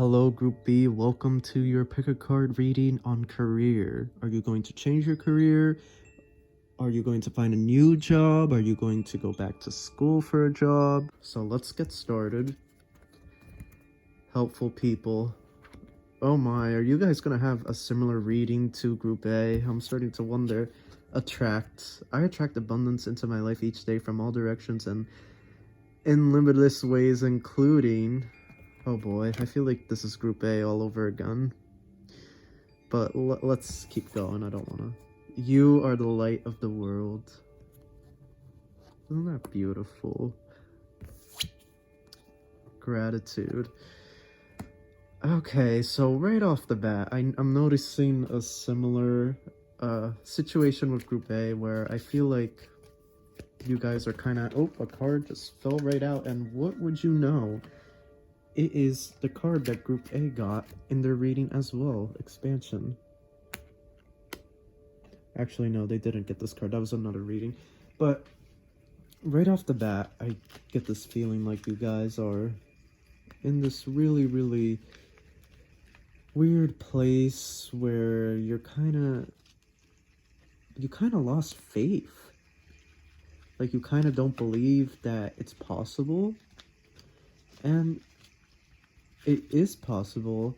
Hello, Group B. Welcome to your pick a card reading on career. Are you going to change your career? Are you going to find a new job? Are you going to go back to school for a job? So let's get started. Helpful people. Oh my, are you guys going to have a similar reading to Group A? I'm starting to wonder. Attract. I attract abundance into my life each day from all directions and in limitless ways, including... Oh boy, I feel like this is Group A all over again. But let's keep going, I don't wanna. You are the light of the world. Isn't that beautiful? Gratitude. Okay, so right off the bat, I'm noticing a similar situation with Group A where I feel like you guys are kind of... Oh, a card just fell right out, and what would you know? It is the card that Group A got in their reading as well, Expansion. Actually, no, they didn't get this card. That was another reading. But right off the bat, I get this feeling like you guys are in this really, really weird place where you kind of lost faith. Like, you kind of don't believe that it's possible. And it is possible,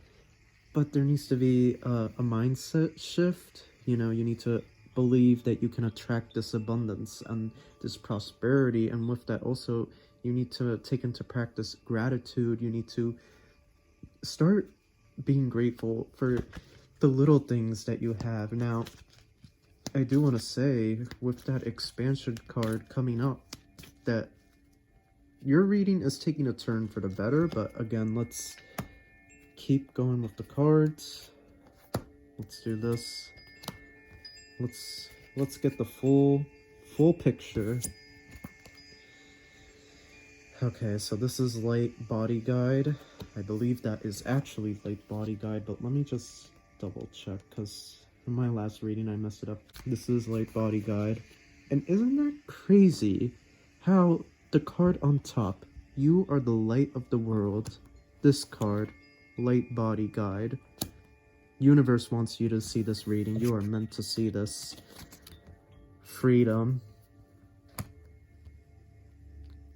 but there needs to be a mindset shift. You know, you need to believe that you can attract this abundance and this prosperity, and with that also, you need to take into practice gratitude. You need to start being grateful for the little things that you have. Now, I do want to say, with that expansion card coming up, that your reading is taking a turn for the better, but again, let's keep going with the cards. Let's do this. Let's get the full picture. Okay, so this is Light Body Guide. I believe that is actually Light Body Guide, but let me just double check, because in my last reading I messed it up. This is Light Body Guide. And isn't that crazy how the card on top, you are the light of the world, this card, Light Body Guide. Universe wants you to see this reading. You are meant to see this. Freedom.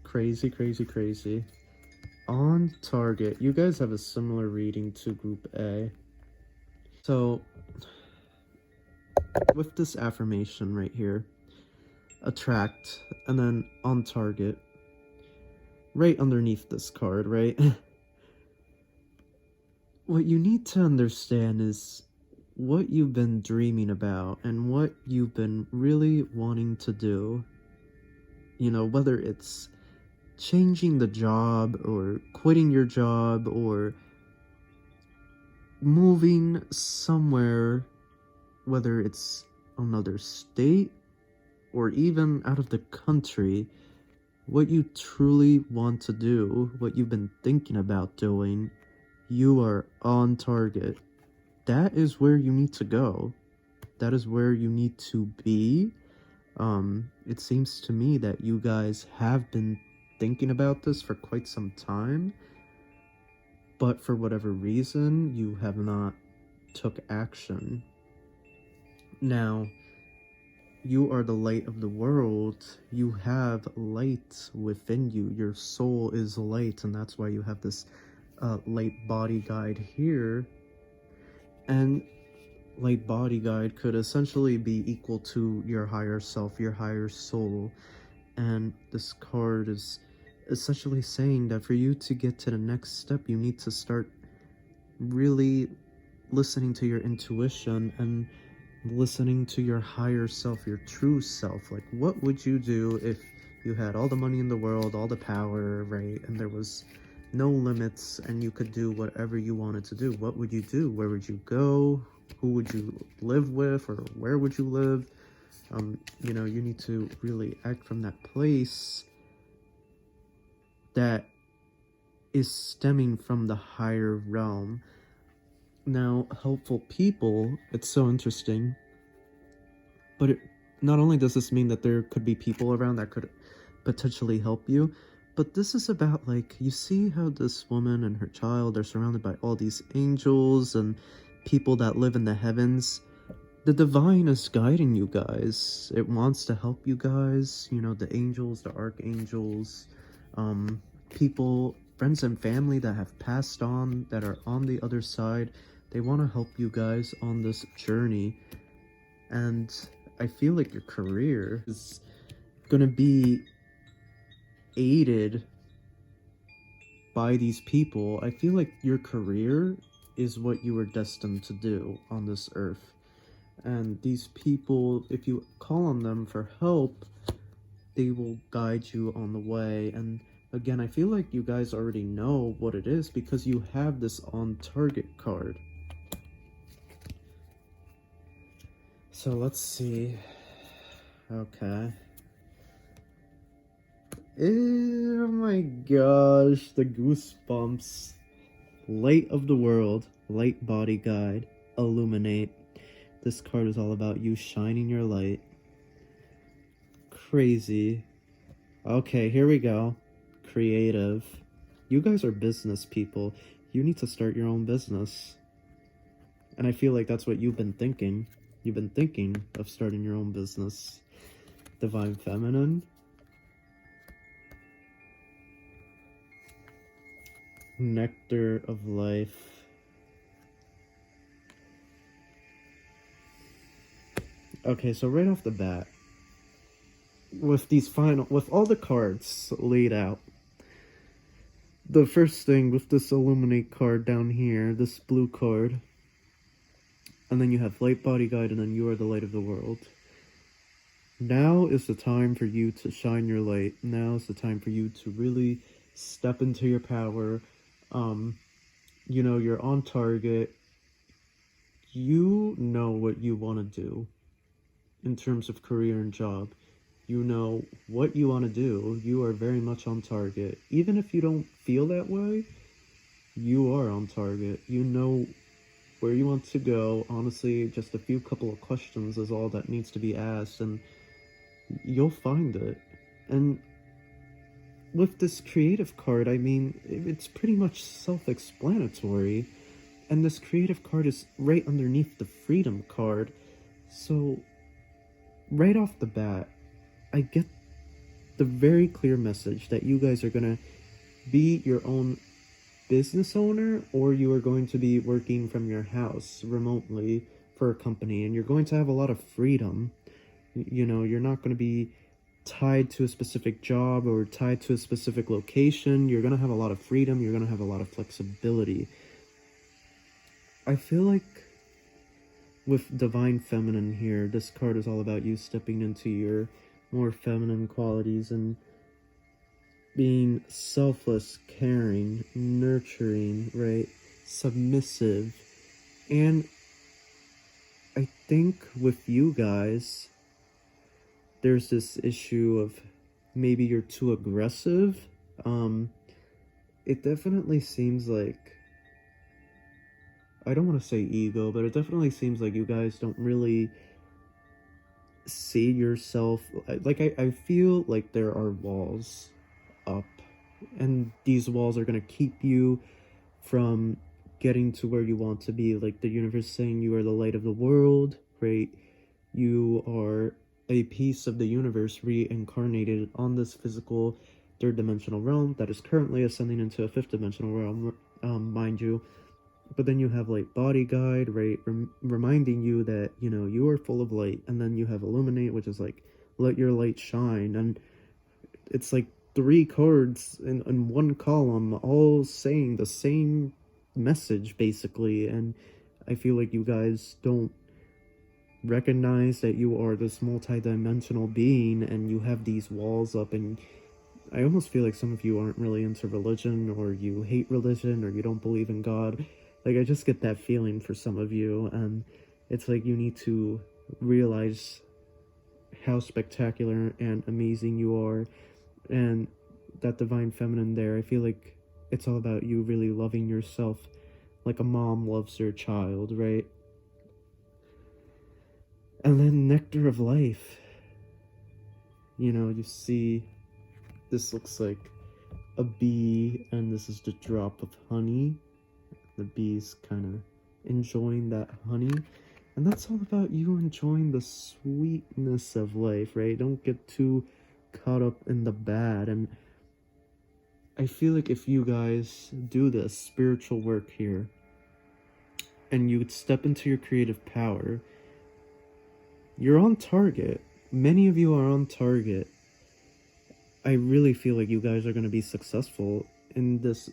Crazy, crazy, crazy. On target. You guys have a similar reading to Group A. So, with this affirmation right here, attract, and then on target, right underneath this card, right? What you need to understand is what you've been dreaming about and what you've been really wanting to do. You know, whether it's changing the job or quitting your job or moving somewhere, whether it's another state or even out of the country. What you truly want to do, what you've been thinking about doing, you are on target. That is where you need to go. That is where you need to be. It seems to me that you guys have been thinking about this for quite some time, but for whatever reason, you have not took action. Now, you are the light of the world. You have light within you. Your soul is light, and that's why you have this light body guide here. And light body guide could essentially be equal to your higher self, your higher soul. And this card is essentially saying that for you to get to the next step, you need to start really listening to your intuition and listening to your higher self, your true self. Like, what would you do if you had all the money in the world, all the power, right? And there was no limits and you could do whatever you wanted to do. What would you do? Where would you go? Who would you live with, or where would you live? You know, you need to really act from that place that is stemming from the higher realm. Now, helpful people, it's so interesting, but not only does this mean that there could be people around that could potentially help you, But this is about, like, you see how this woman and her child are surrounded by all these angels and people that live in the heavens. The divine is guiding you guys. It wants to help you guys. You know, the angels, the archangels, people, friends and family that have passed on, that are on the other side. They want to help you guys on this journey. And I feel like your career is gonna be aided by these people. I feel like your career is what you were destined to do on this earth. And these people, if you call on them for help, they will guide you on the way. And again, I feel like you guys already know what it is because you have this on target card. So let's see. Okay. Oh my gosh, the goosebumps. Light of the world, light body guide, illuminate. This card is all about you shining your light. Crazy. Okay, here we go. Creative. You guys are business people. You need to start your own business. And I feel like that's what you've been thinking. You've been thinking of starting your own business. Divine Feminine. Nectar of Life. Okay, so right off the bat, with all the cards laid out, the first thing with this Illuminate card down here, this blue card, and then you have Light Body Guide, and then you are the light of the world. Now is the time for you to shine your light. Now is the time for you to really step into your power. You know, you're on target. You know what you want to do in terms of career and job. You know what you want to do. You are very much on target. Even if you don't feel that way, you are on target. You know where you want to go. Honestly, just a few couple of questions is all that needs to be asked, and you'll find it. And with this creative card, I mean, it's pretty much self-explanatory. And this creative card is right underneath the freedom card. So, right off the bat, I get the very clear message that you guys are gonna be your own business owner, or you are going to be working from your house remotely for a company, and you're going to have a lot of freedom. You know, you're not going to be tied to a specific job or tied to a specific location. You're going to have a lot of freedom. You're going to have a lot of flexibility. I feel like with Divine Feminine here, this card is all about you stepping into your more feminine qualities and being selfless, caring, nurturing, right? Submissive. And I think with you guys, there's this issue of maybe you're too aggressive. It definitely seems like, I don't want to say ego, but it definitely seems like you guys don't really see yourself, like I feel like there are walls up, and these walls are going to keep you from getting to where you want to be. Like the universe saying you are the light of the world, right? You are a piece of the universe reincarnated on this physical third dimensional realm that is currently ascending into a fifth dimensional realm, mind you. But then you have like Body Guide, right, reminding you that, you know, you are full of light. And then you have Illuminate, which is like, let your light shine. And it's like 3 cards in one column, all saying the same message, basically. And I feel like you guys don't recognize that you are this multi-dimensional being, and you have these walls up, and I almost feel like some of you aren't really into religion, or you hate religion, or you don't believe in God. Like, I just get that feeling for some of you, and it's like you need to realize how spectacular and amazing you are. And that Divine Feminine there, I feel like it's all about you really loving yourself like a mom loves her child, right? And then Nectar of Life. You know, you see, this looks like a bee, and this is the drop of honey. The bee's kind of enjoying that honey. And that's all about you enjoying the sweetness of life, right? Don't get too caught up in the bad. And I feel like if you guys do this spiritual work here and you step into your creative power, you're on target. Many of you are on target. I really feel like you guys are going to be successful in this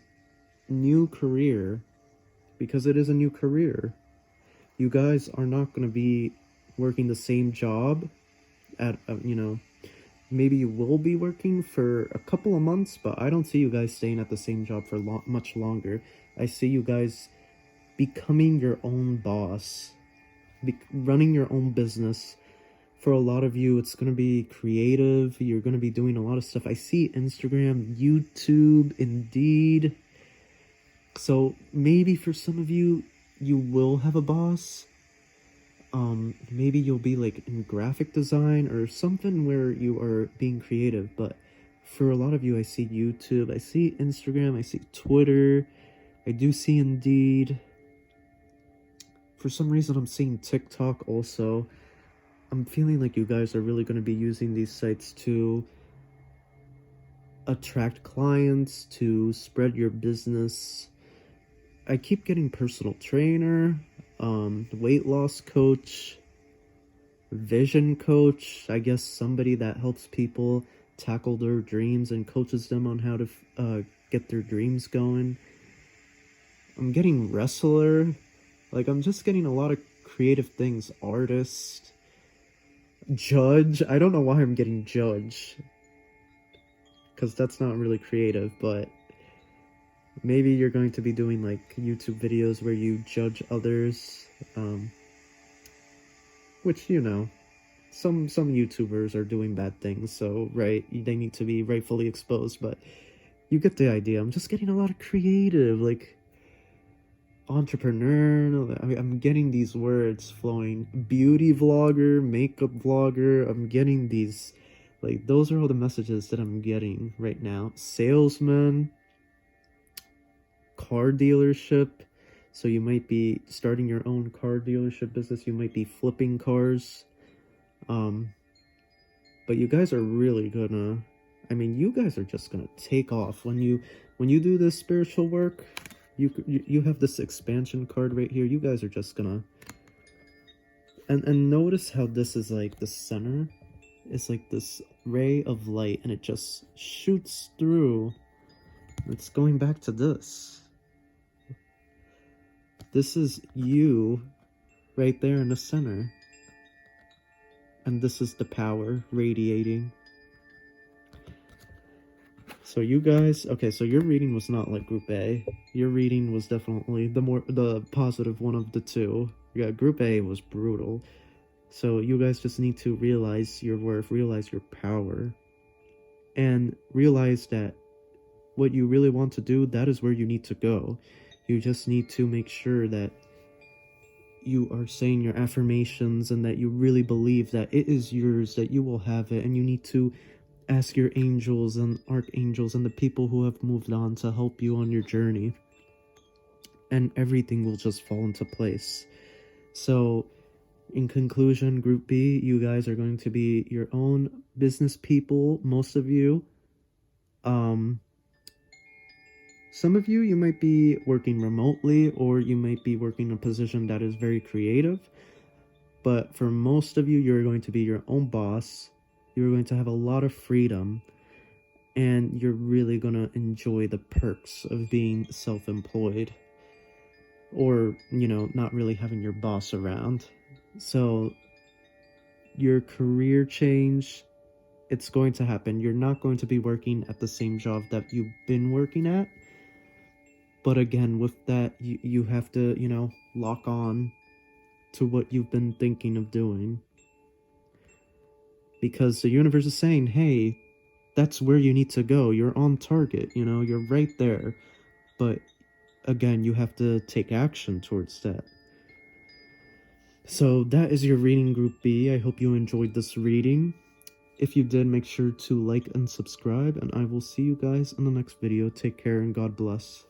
new career, because it is a new career. You guys are not going to be working the same job at, maybe you will be working for a couple of months, but I don't see you guys staying at the same job for much longer. I see you guys becoming your own boss, running your own business. For a lot of you, it's going to be creative. You're going to be doing a lot of stuff. I see Instagram, YouTube, Indeed. So maybe for some of you, you will have a boss. Maybe you'll be like in graphic design or something where you are being creative. But for a lot of you, I see YouTube, I see Instagram, I see Twitter, I do see Indeed. For some reason, I'm seeing TikTok also. I'm feeling like you guys are really going to be using these sites to attract clients, to spread your business. I keep getting personal trainer, weight loss coach, vision coach. I guess somebody that helps people tackle their dreams and coaches them on how to get their dreams going. I'm getting wrestler. Like, I'm just getting a lot of creative things. Artist, judge. I don't know why I'm getting judge, because that's not really creative, but maybe you're going to be doing like YouTube videos where you judge others, which, some YouTubers are doing bad things, so right, they need to be rightfully exposed, but you get the idea. I'm just getting a lot of creative, like entrepreneur. I'm getting these words flowing. Beauty vlogger, makeup vlogger. I'm getting these, like, those are all the messages that I'm getting right now. Salesman, car dealership. So you might be starting your own car dealership business. You might be flipping cars. But you guys are really gonna, you guys are just gonna take off when you do this spiritual work. You have this expansion card right here. You guys are just gonna, and notice how this is like the center. It's like this ray of light, and it just shoots through. It's going back to this. This is you right there in the center. And this is the power radiating. So you guys, okay, so your reading was not like Group A. Your reading was definitely the positive one of the two. Yeah, Group A was brutal. So you guys just need to realize your worth, realize your power, and realize that what you really want to do, that is where you need to go. You just need to make sure that you are saying your affirmations and that you really believe that it is yours, that you will have it, and you need to ask your angels and archangels and the people who have moved on to help you on your journey, and everything will just fall into place. So in conclusion, Group B, you guys are going to be your own business people, most of you. Some of you might be working remotely, or you might be working in a position that is very creative. But for most of you, you're going to be your own boss. You're going to have a lot of freedom, and you're really going to enjoy the perks of being self-employed, or, not really having your boss around. So your career change, it's going to happen. You're not going to be working at the same job that you've been working at. But again, with that, you have to, lock on to what you've been thinking of doing. Because the universe is saying, hey, that's where you need to go. You're on target, you're right there. But again, you have to take action towards that. So that is your reading, Group B. I hope you enjoyed this reading. If you did, make sure to like and subscribe, and I will see you guys in the next video. Take care and God bless.